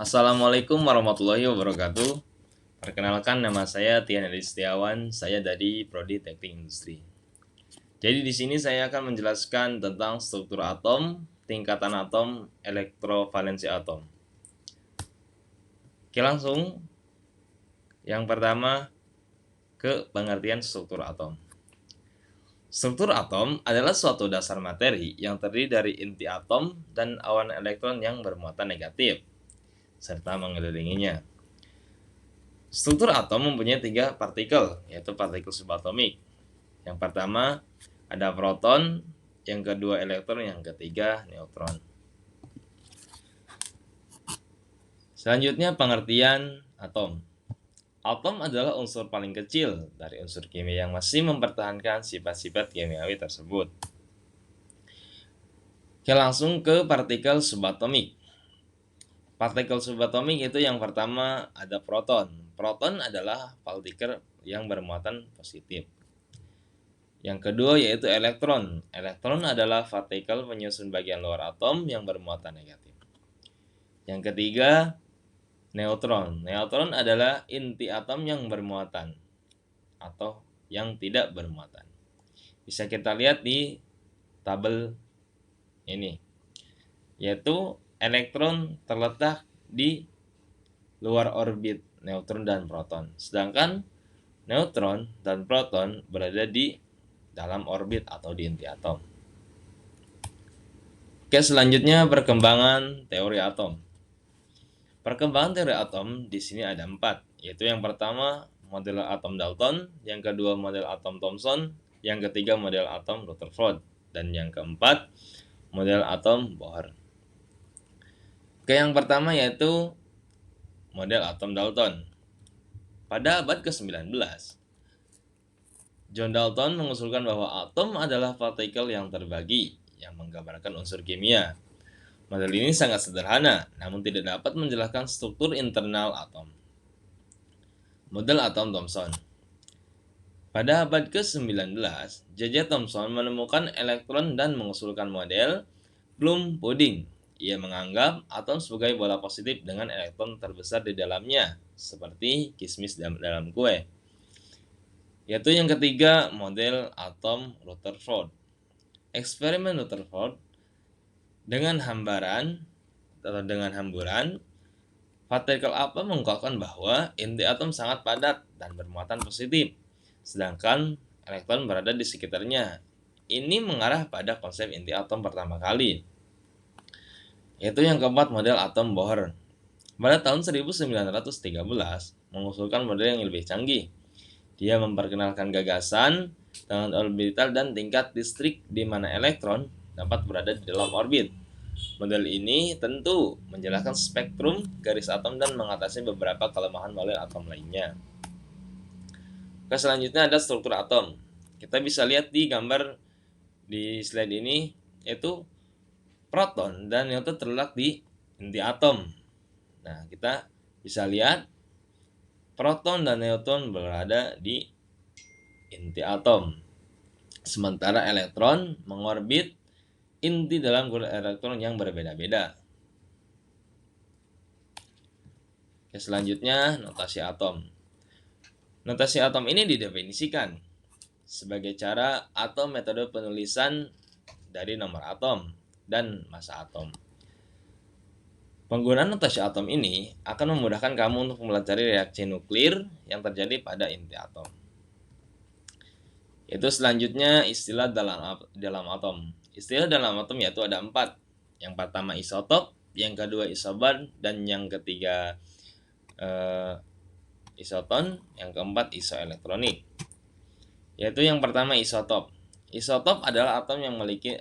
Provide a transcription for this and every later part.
Assalamualaikum warahmatullahi wabarakatuh. Perkenalkan, nama saya Tian Edi Setiawan. Saya dari Prodi Teknik Industri. Jadi di sini saya akan menjelaskan tentang struktur atom, tingkatan atom, elektrovalensi atom. Oke, langsung. Yang pertama, ke pengertian struktur atom. Struktur atom adalah suatu dasar materi yang terdiri dari inti atom dan awan elektron yang bermuatan negatif, serta mengelilinginya. Struktur atom mempunyai 3 partikel, yaitu partikel subatomik. Yang pertama ada proton, yang kedua elektron, yang ketiga neutron. Selanjutnya pengertian atom. Atom adalah unsur paling kecil dari unsur kimia yang masih mempertahankan sifat-sifat kimiawi tersebut. Oke, langsung ke partikel subatomik. Partikel subatomik itu yang pertama ada proton. Proton adalah partikel yang bermuatan positif. Yang kedua yaitu elektron. Elektron adalah partikel penyusun bagian luar atom yang bermuatan negatif. Yang ketiga, neutron. Neutron adalah inti atom yang bermuatan atau yang tidak bermuatan. Bisa kita lihat di tabel ini, yaitu elektron terletak di luar orbit neutron dan proton, sedangkan neutron dan proton berada di dalam orbit atau di inti atom. Oke, selanjutnya perkembangan teori atom. Perkembangan teori atom di sini ada 4, yaitu yang pertama model atom Dalton, yang kedua model atom Thomson, yang ketiga model atom Rutherford, dan yang keempat model atom Bohr. Oke, yang pertama yaitu model atom Dalton. Pada abad ke-19, John Dalton mengusulkan bahwa atom adalah partikel yang terbagi yang menggambarkan unsur kimia. Model ini sangat sederhana, namun tidak dapat menjelaskan struktur internal atom. Model atom Thomson. Pada abad ke-19, J.J. Thomson menemukan elektron dan mengusulkan model Bloom-Pudding. Ia menganggap atom sebagai bola positif dengan elektron terbesar di dalamnya, seperti kismis dalam kue. Yaitu yang ketiga, model atom Rutherford. Eksperimen Rutherford dengan hamburan, partikel atom mengungkapkan bahwa inti atom sangat padat dan bermuatan positif, sedangkan elektron berada di sekitarnya. Ini mengarah pada konsep inti atom pertama kali, yaitu yang keempat model atom Bohr. Pada tahun 1913 mengusulkan model yang lebih canggih. Dia memperkenalkan gagasan dengan orbital dan tingkat distrik di mana elektron dapat berada di dalam orbit. Model ini tentu menjelaskan spektrum garis atom dan mengatasi beberapa kelemahan molekul atom lainnya. Oke, selanjutnya ada struktur atom. Kita bisa lihat di gambar di slide ini, yaitu proton dan neutron terletak di inti atom. Nah, kita bisa lihat proton dan neutron berada di inti atom, sementara elektron mengorbit inti dalam gulir elektron yang berbeda-beda. Oke, selanjutnya notasi atom. Notasi atom ini didefinisikan sebagai cara atau metode penulisan dari nomor atom dan massa atom. Penggunaan notasi atom ini akan memudahkan kamu untuk mempelajari reaksi nuklir yang terjadi pada inti atom. Itu selanjutnya istilah dalam atom. Istilah dalam atom yaitu ada 4. Yang pertama isotop, yang kedua isobar, dan yang ketiga isoton, yang keempat isoelektronik. Yaitu yang pertama isotop. Isotop adalah atom yang memiliki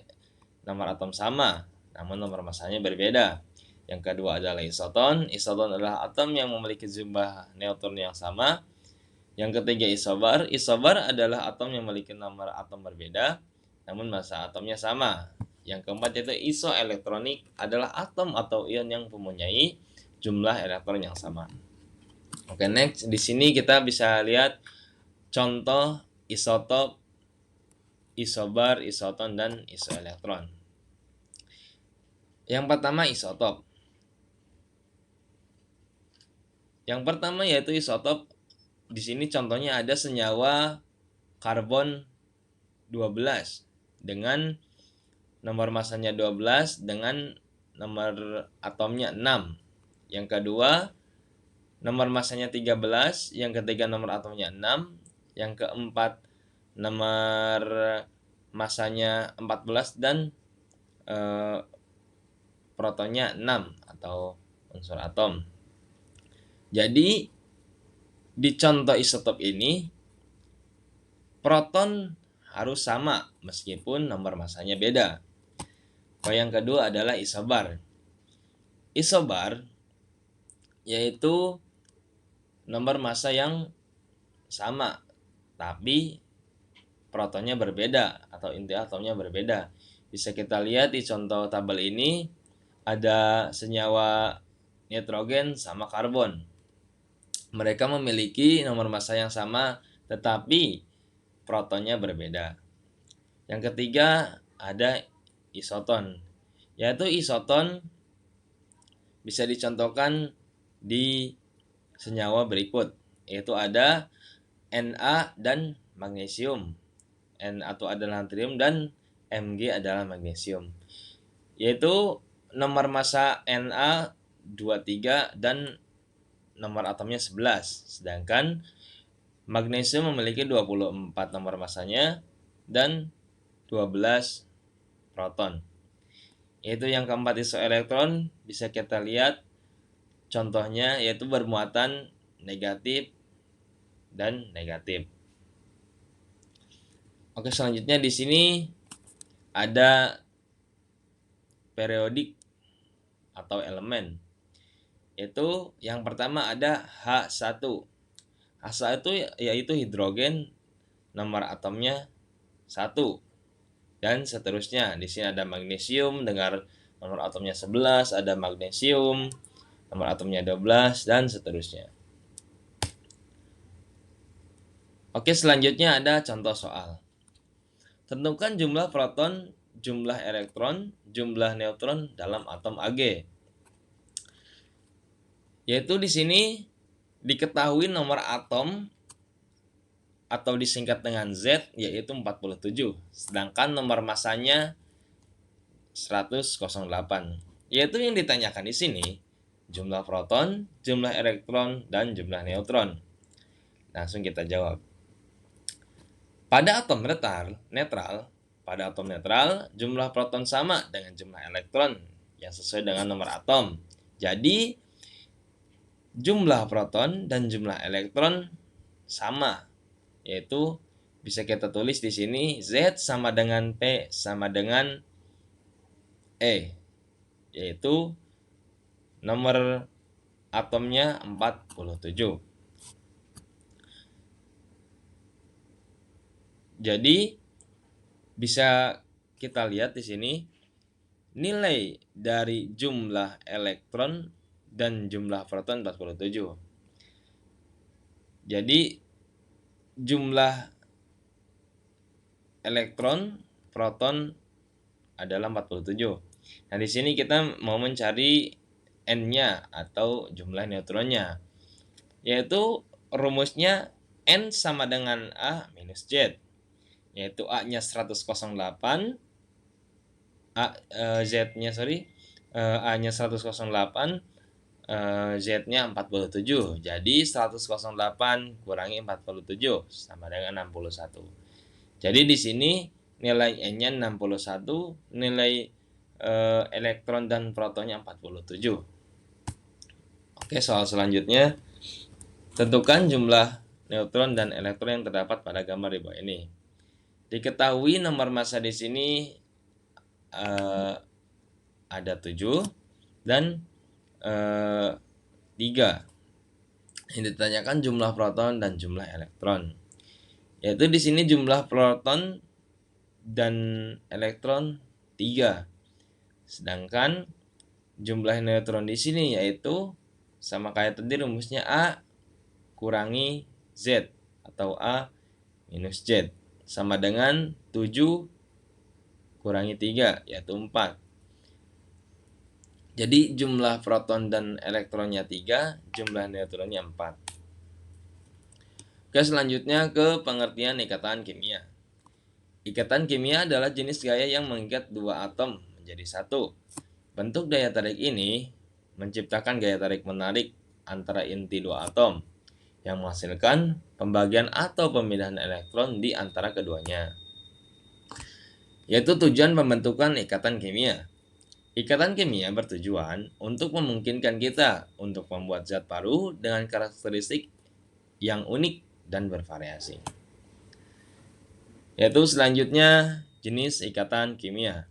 nomor atom sama, namun nomor massanya berbeda. Yang kedua adalah isoton. Isoton adalah atom yang memiliki jumlah neutron yang sama. Yang ketiga isobar. Isobar adalah atom yang memiliki nomor atom berbeda, namun massa atomnya sama. Yang keempat yaitu isoelektronik, adalah atom atau ion yang mempunyai jumlah elektron yang sama. Oke, next di sini kita bisa lihat contoh isotop, isobar, isoton, dan isoelektron. Yang pertama isotop. Yang pertama yaitu isotop. Di sini contohnya ada senyawa karbon 12 dengan nomor masanya 12 dengan nomor atomnya 6. Yang kedua, nomor masanya 13, yang ketiga nomor atomnya 6, yang keempat nomor masanya 14 dan protonnya 6 atau unsur atom. Jadi di contoh isotop ini proton harus sama meskipun nomor masanya beda. Yang kedua adalah isobar. Isobar yaitu nomor massa yang sama tapi protonnya berbeda atau inti atomnya berbeda. Bisa kita lihat di contoh tabel ini ada senyawa nitrogen sama karbon. Mereka memiliki nomor massa yang sama tetapi protonnya berbeda. Yang ketiga ada isoton, yaitu isoton bisa dicontohkan di senyawa berikut, yaitu ada Na dan magnesium, Na2 adalah natrium dan Mg adalah magnesium, yaitu nomor massa Na 23 dan nomor atomnya 11, sedangkan magnesium memiliki 24 nomor massanya dan 12 proton. Yaitu yang keempat isoelektron bisa kita lihat contohnya yaitu bermuatan negatif dan negatif. Oke, selanjutnya di sini ada periodik atau elemen. Yaitu yang pertama ada H1. H1 yaitu hidrogen, nomor atomnya 1 dan seterusnya. Di sini ada magnesium dengan nomor atomnya 11, ada magnesium, nomor atomnya 12 dan seterusnya. Oke, selanjutnya ada contoh soal. Tentukan jumlah proton, jumlah elektron, jumlah neutron dalam atom Ag. Yaitu di sini diketahui nomor atom atau disingkat dengan Z yaitu 47, sedangkan nomor masanya 108. Yaitu yang ditanyakan di sini jumlah proton, jumlah elektron, dan jumlah neutron. Langsung kita jawab. Pada atom netral, jumlah proton sama dengan jumlah elektron yang sesuai dengan nomor atom. Jadi jumlah proton dan jumlah elektron sama, yaitu bisa kita tulis di sini Z sama dengan P sama dengan E, yaitu nomor atomnya 47. Jadi bisa kita lihat di sini nilai dari jumlah elektron dan jumlah proton 47. Jadi jumlah elektron, proton adalah 47. Nah, di sini kita mau mencari N-nya atau jumlah neutronnya. Yaitu rumusnya N sama dengan A minus Z. Yaitu A-nya 108, Z-nya A-nya 108, Z-nya 47. Jadi 108 kurangi 47 sama dengan 61. Jadi di sini nilai N-nya 61, nilai elektron dan protonnya 47. Oke, soal selanjutnya. Tentukan jumlah neutron dan elektron yang terdapat pada gambar di bawah ini. Diketahui nomor massa di sini ada 7 dan 3. Yang ditanyakan jumlah proton dan jumlah elektron. Yaitu di sini jumlah proton dan elektron 3. Sedangkan jumlah neutron di sini yaitu sama kayak tadi rumusnya A kurangi Z atau A minus Z sama dengan 7 kurangi 3 yaitu 4. Jadi jumlah proton dan elektronnya 3, jumlah neutronnya 4. Oke, selanjutnya ke pengertian ikatan kimia. Ikatan kimia adalah jenis gaya yang mengikat dua atom menjadi satu. Bentuk daya tarik ini menciptakan gaya tarik menarik antara inti dua atom yang menghasilkan pembagian atau pemindahan elektron di antara keduanya. Yaitu tujuan pembentukan ikatan kimia. Ikatan kimia bertujuan untuk memungkinkan kita untuk membuat zat baru dengan karakteristik yang unik dan bervariasi. Yaitu selanjutnya jenis ikatan kimia.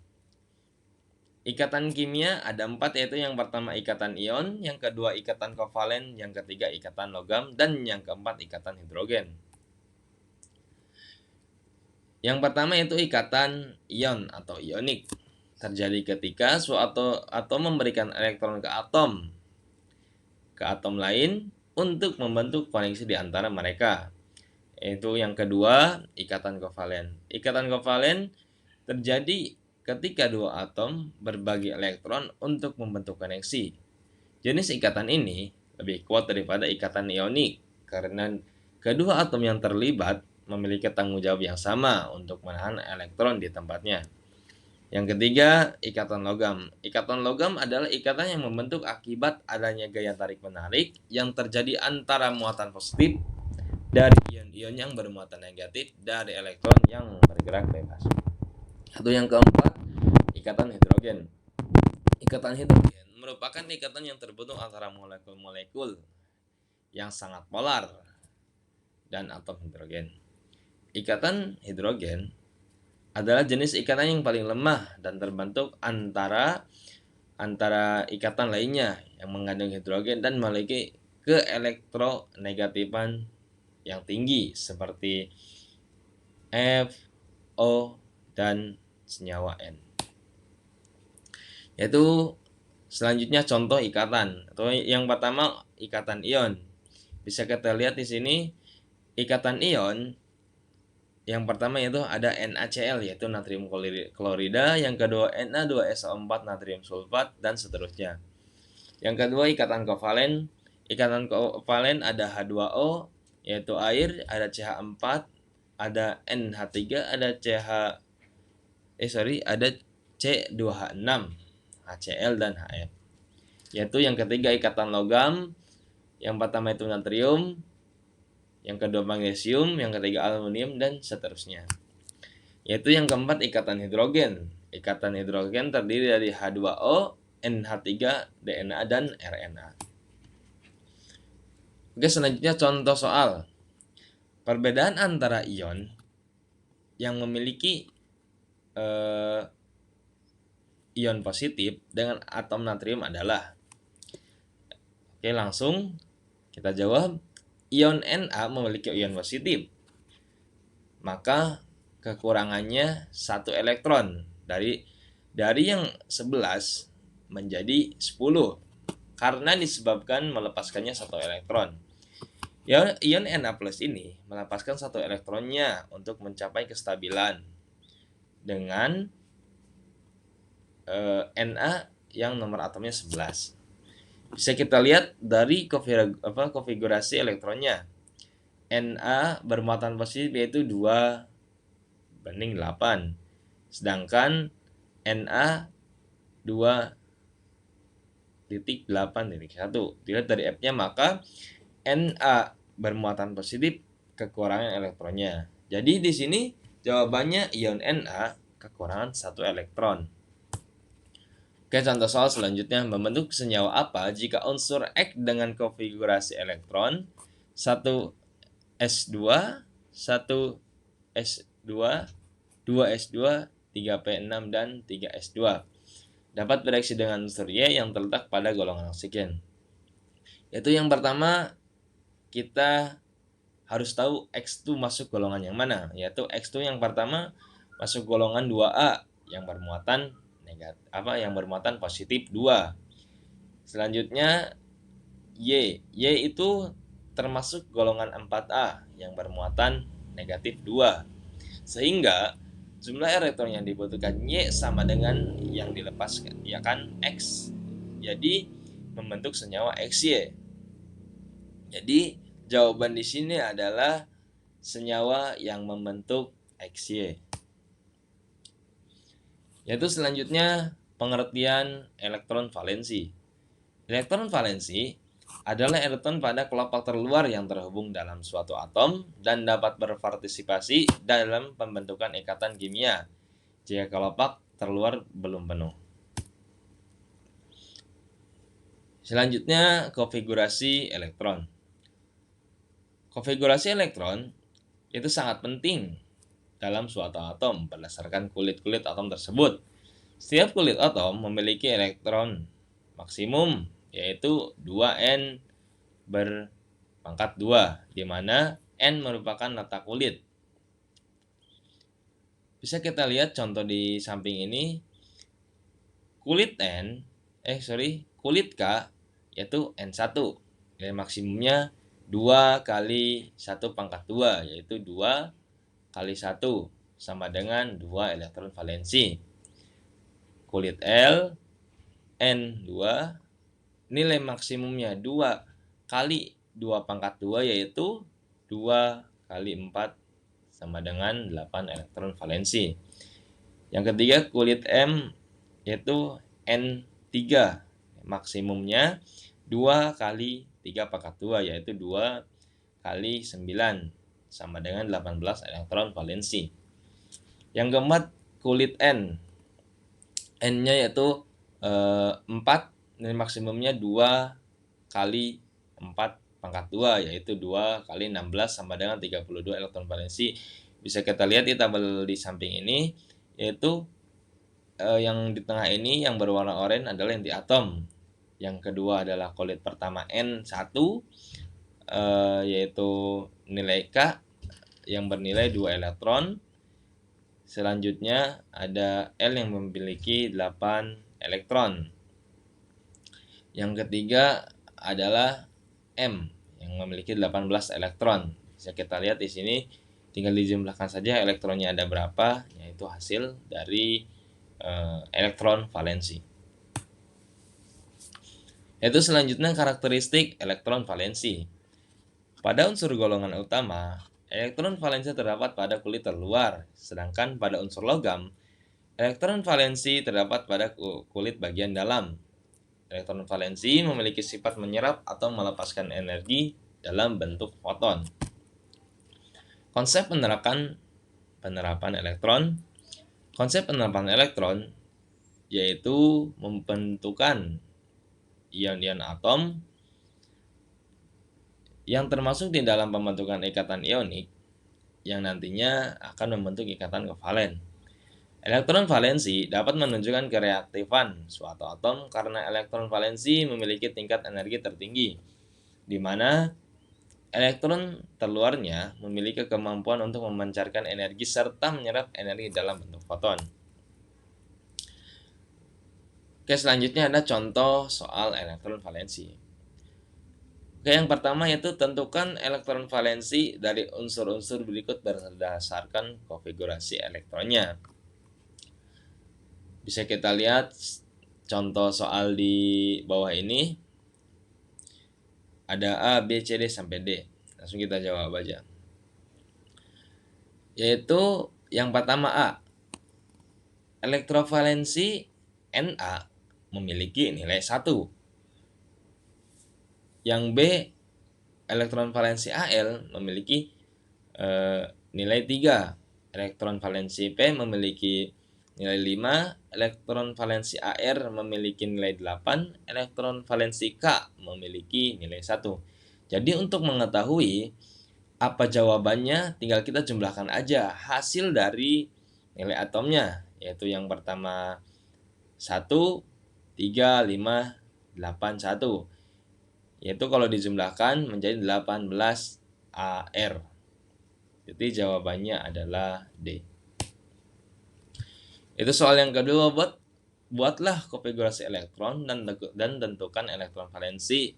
Ikatan kimia ada 4, yaitu yang pertama ikatan ion, yang kedua ikatan kovalen, yang ketiga ikatan logam, dan yang keempat ikatan hidrogen. Yang pertama yaitu ikatan ion atau ionik. Terjadi ketika suatu atom memberikan elektron ke atom lain untuk membentuk koneksi di antara mereka. Yaitu yang kedua, ikatan kovalen. Ikatan kovalen terjadi ketika dua atom berbagi elektron untuk membentuk koneksi. Jenis ikatan ini lebih kuat daripada ikatan ionik karena kedua atom yang terlibat memiliki tanggung jawab yang sama untuk menahan elektron di tempatnya. Yang ketiga, ikatan logam. Ikatan logam adalah ikatan yang membentuk akibat adanya gaya tarik-menarik yang terjadi antara muatan positif dari ion-ion yang bermuatan negatif dari elektron yang bergerak bebas. Atau yang keempat, ikatan hidrogen. Ikatan hidrogen merupakan ikatan yang terbentuk antara molekul-molekul yang sangat polar dan atom hidrogen. Ikatan hidrogen adalah jenis ikatan yang paling lemah dan terbentuk antara ikatan lainnya yang mengandung hidrogen dan memiliki keelektronegatifan yang tinggi seperti F, O, dan senyawa N. Yaitu selanjutnya contoh ikatan. Atau yang pertama ikatan ion. Bisa kita lihat di sini ikatan ion. Yang pertama yaitu ada NaCl yaitu natrium klorida, yang kedua Na2SO4 natrium sulfat, dan seterusnya. Yang kedua ikatan kovalen. Ikatan kovalen ada H2O yaitu air, ada CH4, ada NH3, ada ada C2H6, HCl dan HF. Yaitu yang ketiga ikatan logam. Yang pertama itu natrium, yang kedua magnesium, yang ketiga aluminium, dan seterusnya. Yaitu yang keempat ikatan hidrogen. Ikatan hidrogen terdiri dari H2O, NH3, DNA, dan RNA. Oke, selanjutnya contoh soal. Perbedaan antara ion yang memiliki ion positif dengan atom natrium adalah. Oke, langsung kita jawab. Ion Na memiliki ion positif, maka kekurangannya 1 elektron dari yang 11 menjadi 10 karena disebabkan melepaskannya 1 elektron. Ion Na plus ini melepaskan 1 elektronnya untuk mencapai kestabilan dengan Na yang nomor atomnya 11. Bisa kita lihat dari konfigurasi elektronnya. Na bermuatan positif yaitu 2:8. Sedangkan Na 2.8.1. Dilihat dari F-nya, maka Na bermuatan positif, kekurangan elektronnya. Jadi di sini jawabannya ion Na kekurangan 1 elektron. Oke, contoh soal selanjutnya. Membentuk senyawa apa jika unsur X dengan konfigurasi elektron 1s2, 1s2, 2s2, 3p6, dan 3s2 dapat bereaksi dengan unsur Y yang terletak pada golongan oksigen. Yaitu yang pertama, kita harus tahu X2 masuk golongan yang mana. Yaitu X2 yang pertama masuk golongan 2A yang bermuatan yang bermuatan positif 2. Selanjutnya Y itu termasuk golongan 4A yang bermuatan negatif 2. Sehingga jumlah elektron yang dibutuhkan Y sama dengan yang dilepaskan, ya kan, X. jadi membentuk senyawa XY. Jadi jawaban di sini adalah senyawa yang membentuk XY. Yaitu selanjutnya pengertian elektron valensi. Elektron valensi adalah elektron pada kelopak terluar yang terhubung dalam suatu atom dan dapat berpartisipasi dalam pembentukan ikatan kimia jika kelopak terluar belum penuh. Selanjutnya, konfigurasi elektron. Konfigurasi elektron itu sangat penting dalam suatu atom berdasarkan kulit-kulit atom tersebut. Setiap kulit atom memiliki elektron maksimum yaitu 2N berpangkat 2, di mana N merupakan letak kulit. Bisa kita lihat contoh di samping ini. Kulit K yaitu N1. Nilai maksimumnya 2 kali 1 pangkat 2, yaitu 2 kali 1 sama dengan 2 elektron valensi. Kulit L, N2, nilai maksimumnya 2 kali 2 pangkat 2, yaitu 2 kali 4 sama dengan 8 elektron valensi. Yang ketiga kulit M, yaitu N3, maksimumnya 2 kali 3 pangkat 2, yaitu 2 kali 9 sama dengan 18 elektron valensi. Yang keempat kulit N, N-nya yaitu 4, nilai maksimumnya 2 kali 4 pangkat 2, yaitu 2 kali 16 sama dengan 32 elektron valensi. Bisa kita lihat di tabel di samping ini, yaitu yang di tengah ini yang berwarna oranye adalah inti atom. Yang kedua adalah kulit pertama N1, yaitu nilai K yang bernilai 2 elektron. Selanjutnya ada L yang memiliki 8 elektron. Yang ketiga adalah M yang memiliki 18 elektron. Bisa kita lihat di sini, tinggal dijumlahkan saja elektronnya ada berapa, yaitu hasil dari elektron valensi. Yaitu selanjutnya karakteristik elektron valensi. Pada unsur golongan utama, elektron valensi terdapat pada kulit terluar, sedangkan pada unsur logam, elektron valensi terdapat pada kulit bagian dalam. Elektron valensi memiliki sifat menyerap atau melepaskan energi dalam bentuk foton. Konsep penerapan elektron. Konsep penerapan elektron yaitu membentukan ion-ion atom yang termasuk di dalam pembentukan ikatan ionik yang nantinya akan membentuk ikatan kovalen. Elektron valensi dapat menunjukkan kereaktifan suatu atom karena elektron valensi memiliki tingkat energi tertinggi, di mana elektron terluarnya memiliki kemampuan untuk memancarkan energi serta menyerap energi dalam bentuk foton. Oke, selanjutnya ada contoh soal elektron valensi. Oke, yang pertama yaitu tentukan elektron valensi dari unsur-unsur berikut berdasarkan konfigurasi elektronnya. Bisa kita lihat contoh soal di bawah ini. Ada A, B, C, D, sampai D. Langsung kita jawab aja. Yaitu yang pertama A. Elektrovalensi Na memiliki nilai 1. Yang B, elektron valensi Al memiliki nilai 3. Elektron valensi P memiliki nilai 5, elektron valensi Ar memiliki nilai 8, elektron valensi K memiliki nilai 1. Jadi untuk mengetahui apa jawabannya, tinggal kita jumlahkan aja hasil dari nilai atomnya, yaitu yang pertama 1, 3, 5, 8, 1. Yaitu kalau dijumlahkan menjadi 18 Ar. Jadi jawabannya adalah D. Itu soal yang kedua. Buatlah konfigurasi elektron dan tentukan elektron valensi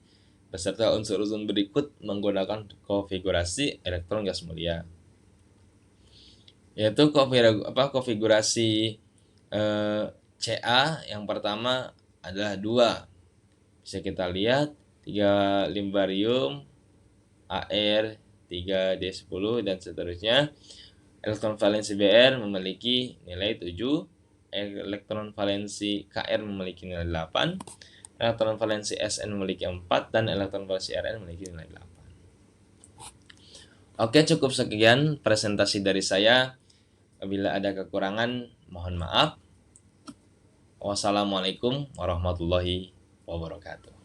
beserta unsur-unsur berikut menggunakan konfigurasi elektron gas mulia. Yaitu konfigurasi Ca yang pertama adalah 2. Bisa kita lihat 3 lim barium, Ar, 3D10 dan seterusnya. Elektron valensi Br memiliki nilai 7, elektron valensi Kr memiliki nilai 8, elektron valensi Sn memiliki 4, dan elektron valensi Rn memiliki nilai 8. Oke, cukup sekian presentasi dari saya. Apabila ada kekurangan, mohon maaf. Wassalamualaikum warahmatullahi wabarakatuh.